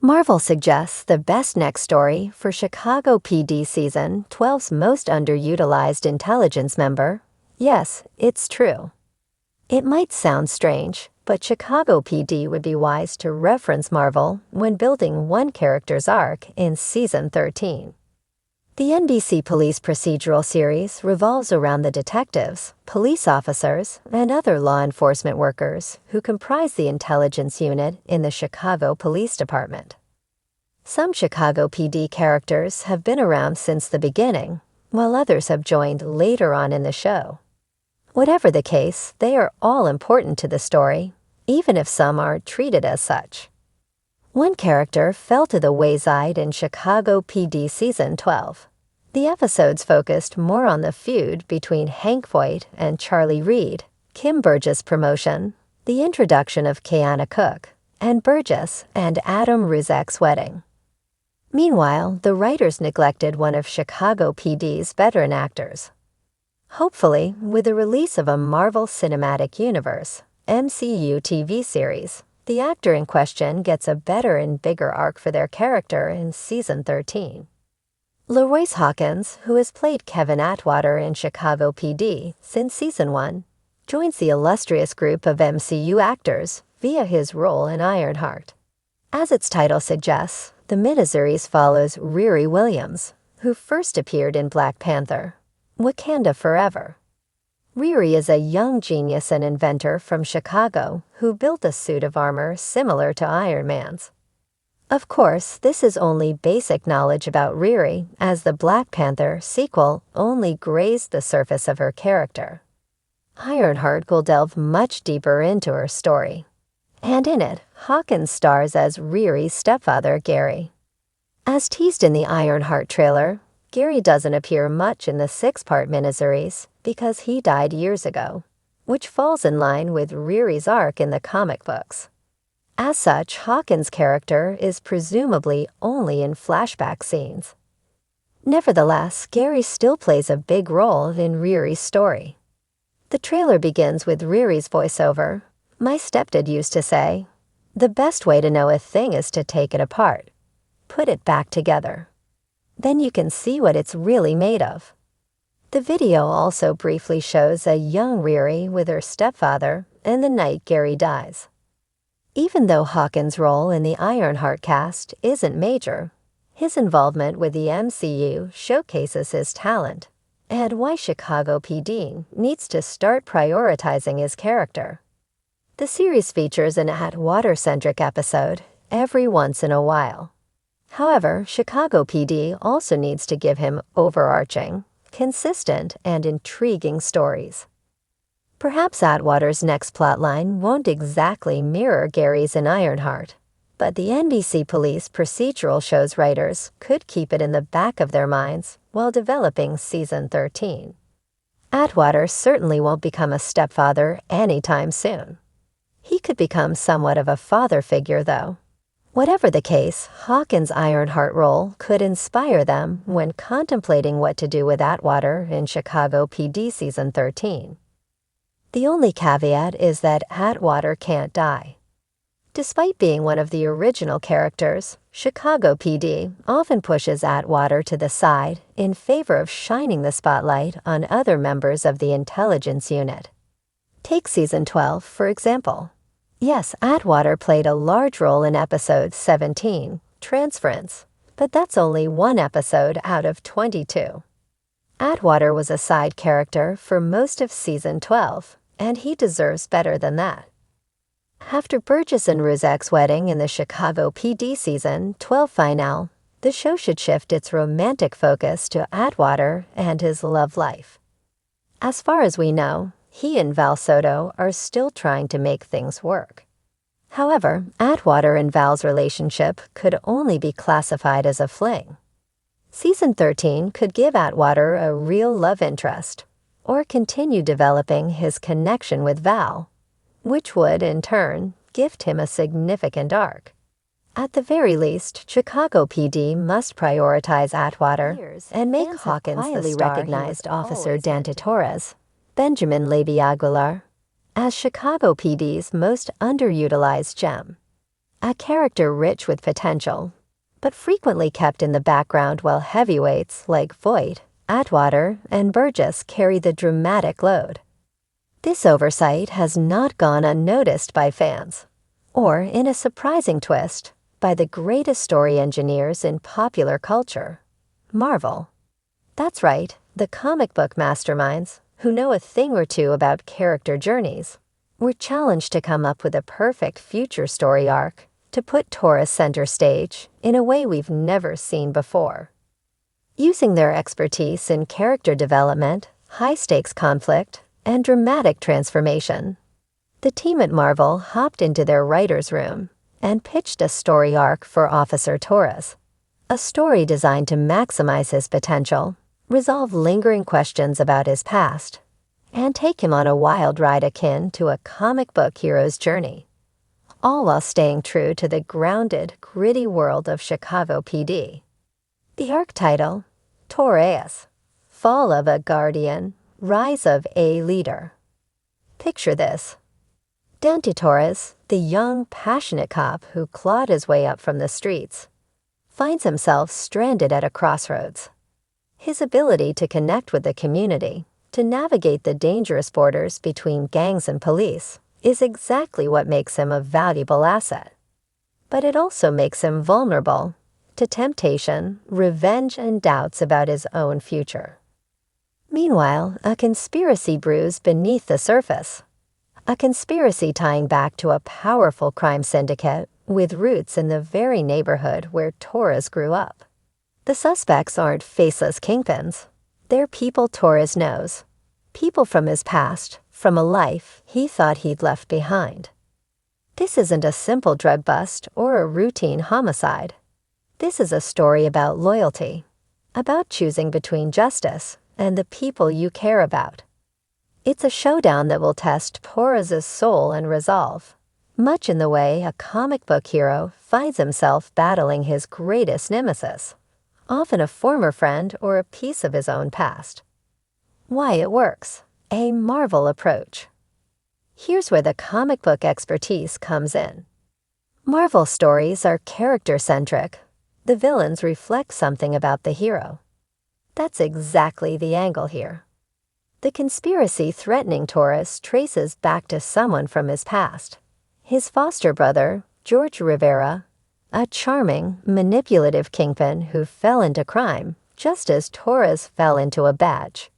Marvel suggests the best next story for Chicago PD Season 12's most underutilized intelligence member. Yes, it's true. It might sound strange, but Chicago PD would be wise to reference Marvel when building one character's arc in Season 13. The NBC police procedural series revolves around the detectives, police officers, and other law enforcement workers who comprise the intelligence unit in the Chicago Police Department. Some Chicago PD characters have been around since the beginning, while others have joined later on in the show. Whatever the case, they are all important to the story, even if some aren't treated as such. One character fell to the wayside in Chicago PD Season 12. The episodes focused more on the feud between Hank Voight and Charlie Reed, Kim Burgess' promotion, the introduction of Keanna Cook, and Burgess and Adam Ruzek's wedding. Meanwhile, the writers neglected one of Chicago PD's veteran actors. Hopefully, with the release of a Marvel Cinematic Universe (MCU) TV series, the actor in question gets a better and bigger arc for their character in Season 13. LaRoyce Hawkins, who has played Kevin Atwater in Chicago PD since Season 1, joins the illustrious group of MCU actors via his role in Ironheart. As its title suggests, the miniseries follows Riri Williams, who first appeared in Black Panther: Wakanda Forever. Riri is a young genius and inventor from Chicago who built a suit of armor similar to Iron Man's. Of course, this is only basic knowledge about Riri, as the Black Panther sequel only grazed the surface of her character. Ironheart will delve much deeper into her story. And in it, Hawkins stars as Riri's stepfather, Gary. As teased in the Ironheart trailer, Gary doesn't appear much in the 6-part miniseries because he died years ago, which falls in line with Riri's arc in the comic books. As such, Hawkins' character is presumably only in flashback scenes. Nevertheless, Gary still plays a big role in Riri's story. The trailer begins with Riri's voiceover. My stepdad used to say, "The best way to know a thing is to take it apart. Put it back together. Then you can see what it's really made of." The video also briefly shows a young Riri with her stepfather and the night Gary dies. Even though Hawkins' role in the Ironheart cast isn't major, his involvement with the MCU showcases his talent and why Chicago PD needs to start prioritizing his character. The series features an Atwater-centric episode every once in a while. However, Chicago PD also needs to give him overarching, consistent, and intriguing stories. Perhaps Atwater's next plotline won't exactly mirror Gary's in Ironheart, but the NBC police procedural show's writers could keep it in the back of their minds while developing Season 13. Atwater certainly won't become a stepfather anytime soon. He could become somewhat of a father figure, though. Whatever the case, Hawkins' Ironheart role could inspire them when contemplating what to do with Atwater in Chicago PD Season 13. The only caveat is that Atwater can't die. Despite being one of the original characters, Chicago PD often pushes Atwater to the side in favor of shining the spotlight on other members of the intelligence unit. Take Season 12, for example. Yes, Atwater played a large role in Episode 17, Transference, but that's only one episode out of 22. Atwater was a side character for most of Season 12, and he deserves better than that. After Burgess and Ruzek's wedding in the Chicago PD Season 12 finale, the show should shift its romantic focus to Atwater and his love life. As far as we know, he and Val Soto are still trying to make things work. However, Atwater and Val's relationship could only be classified as a fling. Season 13 could give Atwater a real love interest, or continue developing his connection with Val, which would, in turn, gift him a significant arc. At the very least, Chicago PD must prioritize Atwater and make Hawkins the highly recognized Officer Dante Torres, Benjamin Levy Aguilar, as Chicago PD's most underutilized gem. a character rich with potential, but frequently kept in the background while heavyweights like Voight, Atwater, and Burgess carry the dramatic load. This oversight has not gone unnoticed by fans, or, in a surprising twist, by the greatest story engineers in popular culture, Marvel. That's right, the comic book masterminds, who know a thing or two about character journeys, were challenged to come up with a perfect future story arc to put Taurus center stage in a way we've never seen before. Using their expertise in character development, high-stakes conflict, and dramatic transformation, the team at Marvel hopped into their writer's room and pitched a story arc for Officer Taurus, a story designed to maximize his potential, resolve lingering questions about his past, and take him on a wild ride akin to a comic book hero's journey, all while staying true to the grounded, gritty world of Chicago PD. The arc title, 12’s, Fall of a Guardian, Rise of a Leader. Picture this. Dante Torres, the young, passionate cop who clawed his way up from the streets, finds himself stranded at a crossroads. His ability to connect with the community, to navigate the dangerous borders between gangs and police, is exactly what makes him a valuable asset. But it also makes him vulnerable to temptation, revenge, and doubts about his own future. Meanwhile, a conspiracy brews beneath the surface. A conspiracy tying back to a powerful crime syndicate with roots in the very neighborhood where Torres grew up. The suspects aren't faceless kingpins. They're people Torres knows. People from his past, from a life he thought he'd left behind. This isn't a simple drug bust or a routine homicide. This is a story about loyalty, about choosing between justice and the people you care about. It's a showdown that will test Torres' soul and resolve, much in the way a comic book hero finds himself battling his greatest nemesis, often a former friend or a piece of his own past. Why it works. A Marvel approach. Here's where the comic book expertise comes in. Marvel stories are character-centric. The villains reflect something about the hero. That's exactly the angle here. The conspiracy threatening Torres traces back to someone from his past. His foster brother, George Rivera, a charming, manipulative kingpin who fell into crime just as Torres fell into a badge.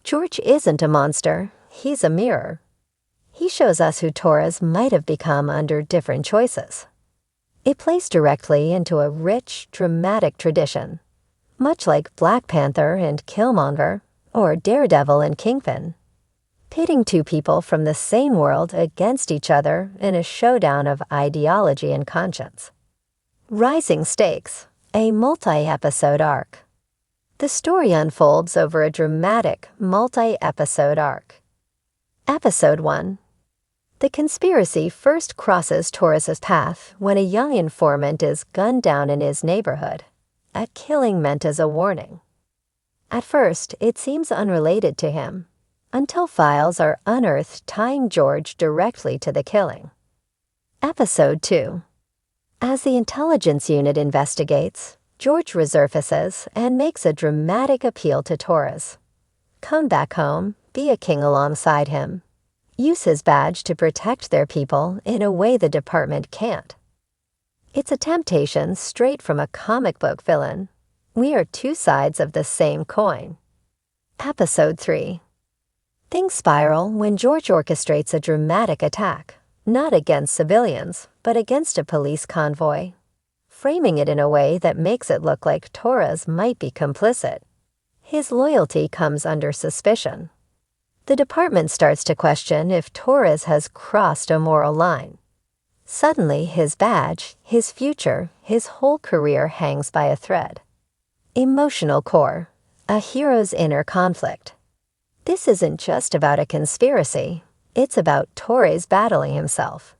George isn't a monster, he's a mirror. He shows us who Torres might have become under different choices. It plays directly into a rich, dramatic tradition, much like Black Panther and Killmonger, or Daredevil and Kingpin, pitting two people from the same world against each other in a showdown of ideology and conscience. Rising Stakes, a multi-episode arc. The story unfolds over a dramatic, multi-episode arc. Episode 1. The conspiracy first crosses Torres' path when a young informant is gunned down in his neighborhood, a killing meant as a warning. At first, it seems unrelated to him, until files are unearthed tying George directly to the killing. Episode 2. As the intelligence unit investigates, George resurfaces and makes a dramatic appeal to Torres. Come back home, be a king alongside him. Use his badge to protect their people in a way the department can't. It's a temptation straight from a comic book villain. We are two sides of the same coin. Episode 3. Things spiral when George orchestrates a dramatic attack, not against civilians, but against a police convoy, framing it in a way that makes it look like Torres might be complicit. His loyalty comes under suspicion. The department starts to question if Torres has crossed a moral line. Suddenly, his badge, his future, his whole career hangs by a thread. Emotional core, a hero's inner conflict. This isn't just about a conspiracy. It's about Torres battling himself.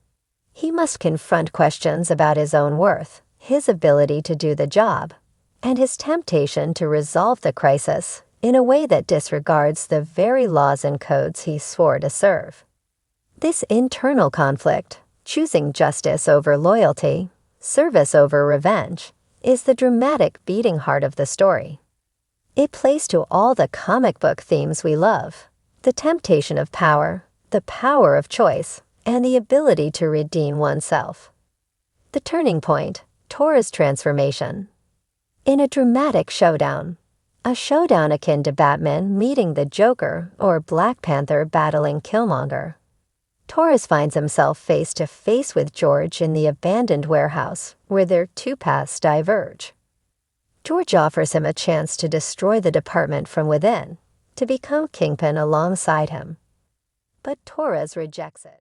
He must confront questions about his own worth, his ability to do the job, and his temptation to resolve the crisis in a way that disregards the very laws and codes he swore to serve. This internal conflict, Choosing justice over loyalty, service over revenge, is the dramatic beating heart of the story. It plays to all the comic book themes we love: the temptation of power, the power of choice, and the ability to redeem oneself. The turning point, Tora's transformation. In a dramatic showdown, a showdown akin to Batman meeting the Joker or Black Panther battling Killmonger, Torres finds himself face to face with George in the abandoned warehouse where their two paths diverge. George offers him a chance to destroy the department from within, to become Kingpin alongside him. But Torres rejects it.